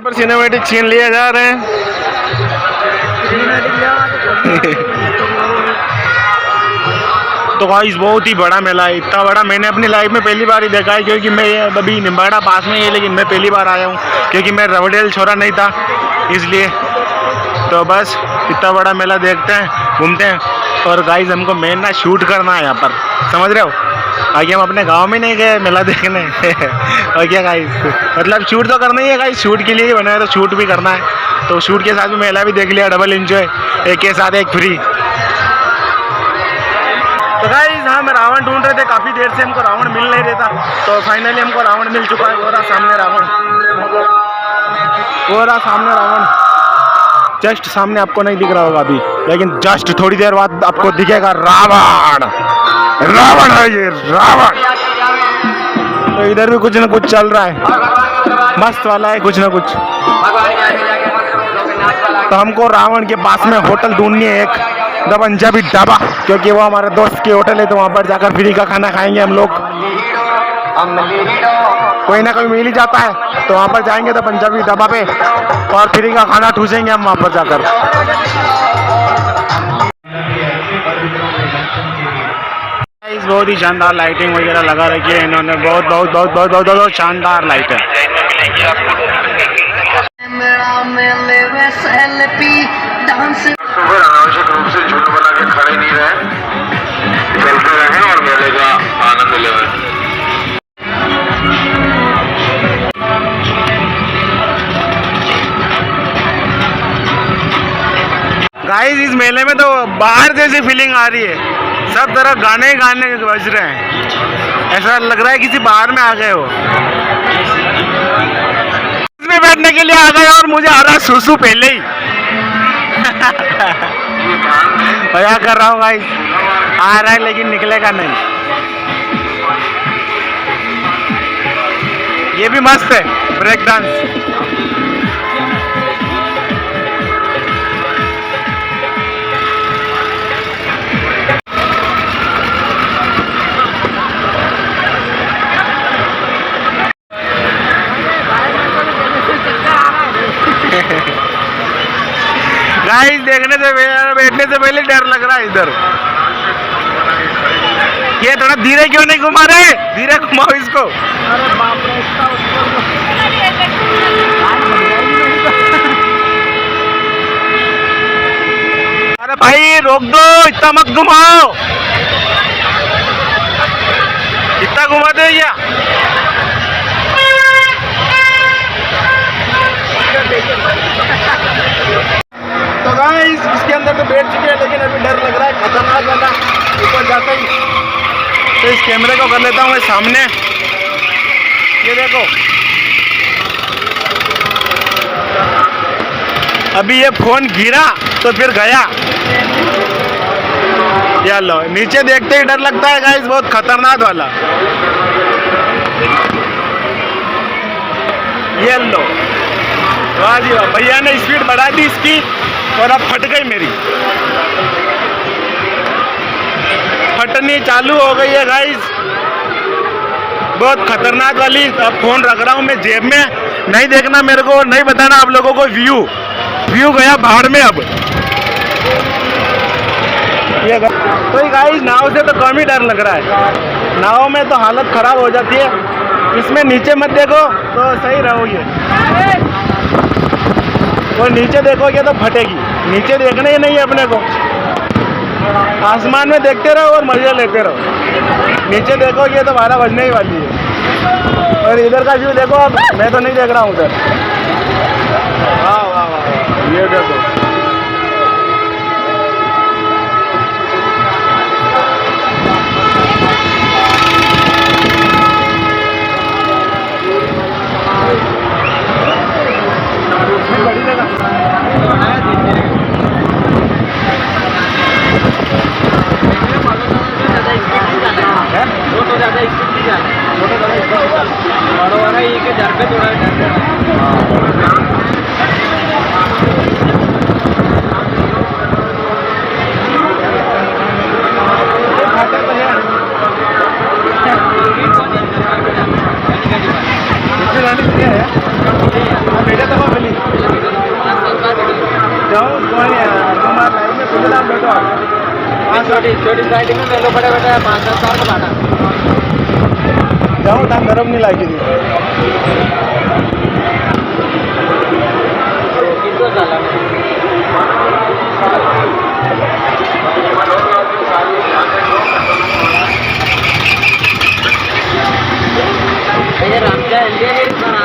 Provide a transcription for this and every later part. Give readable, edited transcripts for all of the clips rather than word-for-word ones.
पर cinematic scene लिए जा रहे हैं। तो गाइस बहुत ही बड़ा मेला है, इतना बड़ा मैंने अपनी लाइफ में पहली बार ही देखा है, क्योंकि मैं अभी निम्बाड़ा पास में ही है, लेकिन मैं पहली बार आया हूँ क्योंकि मैं रवडेल छोरा नहीं था इसलिए। तो बस इतना बड़ा मेला देखते हैं, घूमते हैं। और गाइस हमको मेन ना शूट करना है यहाँ पर, समझ रहे हो। आगे हम अपने गांव में नहीं गए मेला देखने और क्या गाइस, मतलब शूट तो करना ही है गाइस, शूट के लिए ही बना है तो शूट भी करना है। तो शूट के साथ में मेला भी देख लिया, डबल एंजॉय, एक के साथ एक फ्री। तो गाइस हम रावण ढूंढ रहे थे, काफ़ी देर से हमको रावण मिल नहीं रहता, तो फाइनली हमको रावण मिल चुका है। वो रहा सामने रावण, वो रहा सामने रावण, जस्ट सामने आपको नहीं दिख रहा होगा अभी, लेकिन जस्ट थोड़ी देर बाद आपको दिखेगा रावण। रावण है ये, रावण। तो इधर भी कुछ ना कुछ चल रहा है, मस्त वाला है कुछ ना कुछ। तो हमको रावण के पास में होटल ढूंढनी है एक, द पंजाबी ढाबा, क्योंकि वो हमारे दोस्त की होटल है, तो वहाँ पर जाकर फ्री का खाना खाएंगे हम लोग। कोई ना कोई मिल ही जाता है, तो वहाँ पर जाएंगे द पंजाबी ढाबा पे और फ्री का खाना ठूसेंगे हम वहाँ पर जाकर। बहुत ही शानदार लाइटिंग वगैरह लगा रखी है इन्होंने, बहुत बहुत बहुत बहुत बहुत बहुत शानदार लाइट है। अनावश्यक रूप से झुंड बना के खड़े नहीं रहे, चलते रहे और मेले का आनंद ले। गाइस इस मेले में तो बाहर जैसी फीलिंग आ रही है, सब तरफ गाने ही गाने बज रहे हैं, ऐसा लग रहा है किसी बाहर में आ गए हो। इसमें बैठने के लिए आ गए और मुझे आ रहा सुसु पहले ही क्या कर रहा हूँ गाइस, आ रहा है लेकिन निकलेगा नहीं। ये भी मस्त है ब्रेक डांस। गाइस देखने से बैठने से पहले डर लग रहा है इधर। ये थोड़ा धीरे क्यों नहीं घुमा रहे, धीरे घुमाओ इसको। अरे भाई रोक दो, इतना मत घुमाओ, इतना घुमा दे क्या। तो गाइस इसके अंदर तो बैठ चुके हैं, लेकिन अभी डर लग रहा है, खतरनाक वाला ऊपर जाता ही। तो इस कैमरे को कर लेता हूँ मैं सामने, ये देखो अभी ये फोन गिरा तो फिर गया। या लो नीचे देखते ही डर लगता है गाइस, बहुत खतरनाक वाला। ये लो, वाह जी वाह, भैया ने स्पीड बढ़ा दी इसकी और अब फट गई मेरी, फटनी चालू हो गई है गाइस, बहुत खतरनाक वाली। अब फोन रख रहा हूँ मैं जेब में, नहीं देखना मेरे को, नहीं बताना आप लोगों को। व्यू गया भाड़ में अब। ये तो गाइस नाव से तो कम ही डर लग रहा है, नाव में तो हालत खराब हो जाती है, इसमें नीचे मत देखो तो सही रहोगे, और नीचे देखोगे तो फटेगी। नीचे देखना ही नहीं है अपने को, आसमान में देखते रहो और मजे लेते रहो। नीचे देखोगे तो 12 बजने ही वाली है। और इधर का व्यू देखो, अब मैं तो नहीं देख रहा हूँ उधर। वाह वाह वाह, ये देखो बड़ी जगह। बेटा तो छोटी साइड में मेलो पड़े बैठे 5-10 साल का बाटा जाओ तान धर्म नहीं लागी दी किसको साला ये रामचा इंडिया नहीं बना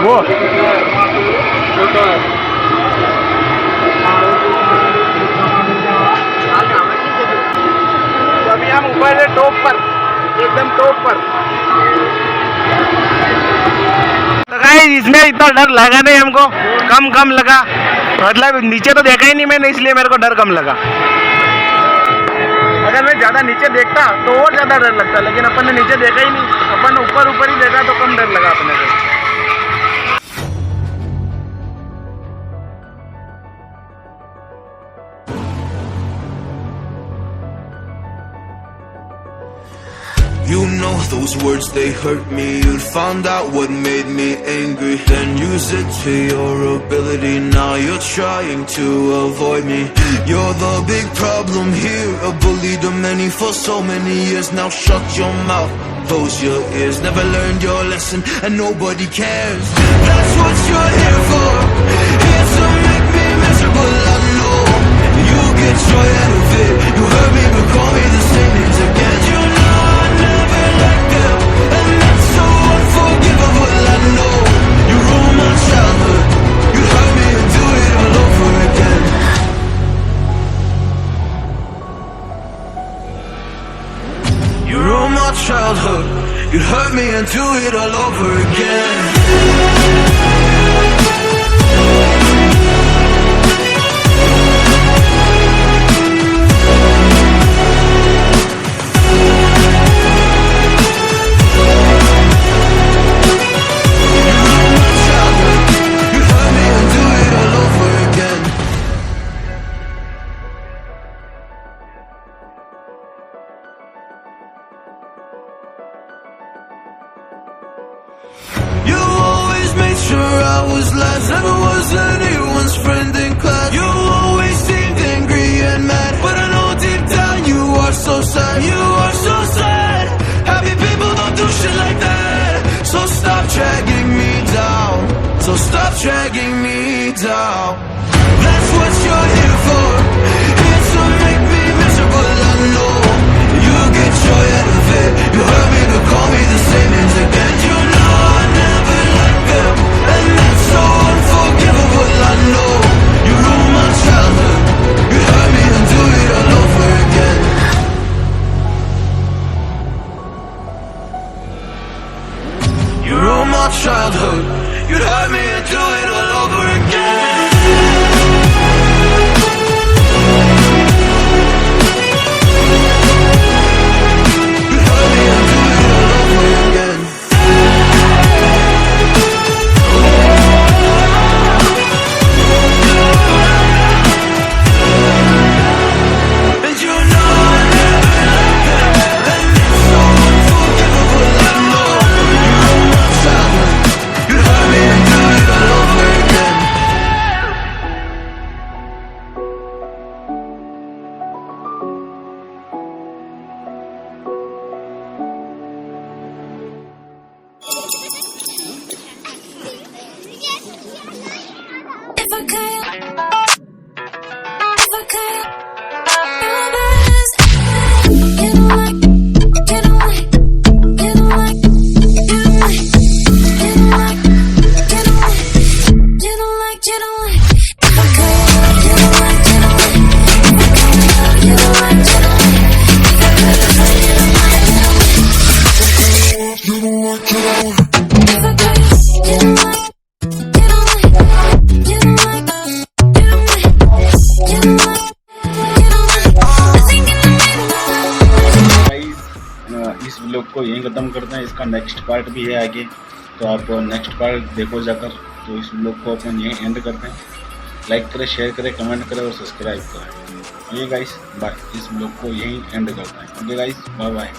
वो अभी हम ऊपर है टॉप पर एकदम टॉप पर तो गाइस इसमें इतना डर लगा नहीं हमको कम लगा मतलब नीचे तो देखा ही नहीं मैंने इसलिए मेरे को डर कम लगा अगर मैं ज़्यादा नीचे देखता तो और ज़्यादा डर लगता लेकिन अपन ने नीचे देखा ही नहीं अपन ऊपर ही देखा तो कम डर लगा अपने को You know those words, they hurt me. You'd found out what made me angry, then use it to your ability. Now you're trying to avoid me. You're the big problem here, a bully to many for so many years. Now shut your mouth, close your ears. Never learned your lesson and nobody cares. That's what you're here for, here to make me miserable. I know you get joy out of it. You hurt me but call me the same names again. You know I never let go, and that's so unforgivable. I know you ruined my childhood. You hurt me and do it all over again. You ruined my childhood. You hurt me and do it all over again. You always made sure I was last, never was anyone's friend in class. You always seemed angry and mad, but I know deep down you are so sad. You are so sad. Happy people don't do shit like that. So stop dragging me down. So stop dragging me down. That's what you're here for, here to make me miserable. I know you get joy out of it. You hurt me but call me the same names again. You know I never let go, and that's so unforgivable. I know you ruined my childhood. You hurt me and do it all over again. You ruined my childhood. You hurt me and do it all over again. You hurt me and do it all over again. And you know I never let go, and it's so unforgivable. I know you ruined my childhood. You hurt me and do it all over again. If I could, if I could, you don't like, you don't like, you don't like, you don't like, you don't like, you don't like, you don't like, you don't like. If I could, you don't like, you don't like. If I could, you don't like, you don't like. If I could, you don't like, you don't like. You don't like, you don't like. If I could, you don't like. इस vlog को यहीं ख़त्म करते हैं इसका next part भी है आगे तो आप नेक्स्ट पार्ट देखो जाकर तो इस व्लॉग को अपन यहीं एंड करते हैं लाइक करें शेयर करें कमेंट करें और सब्सक्राइब करें ये गाइस बाय इस व्लॉग को यहीं एंड करते हैं ओके गाइस बाय बाय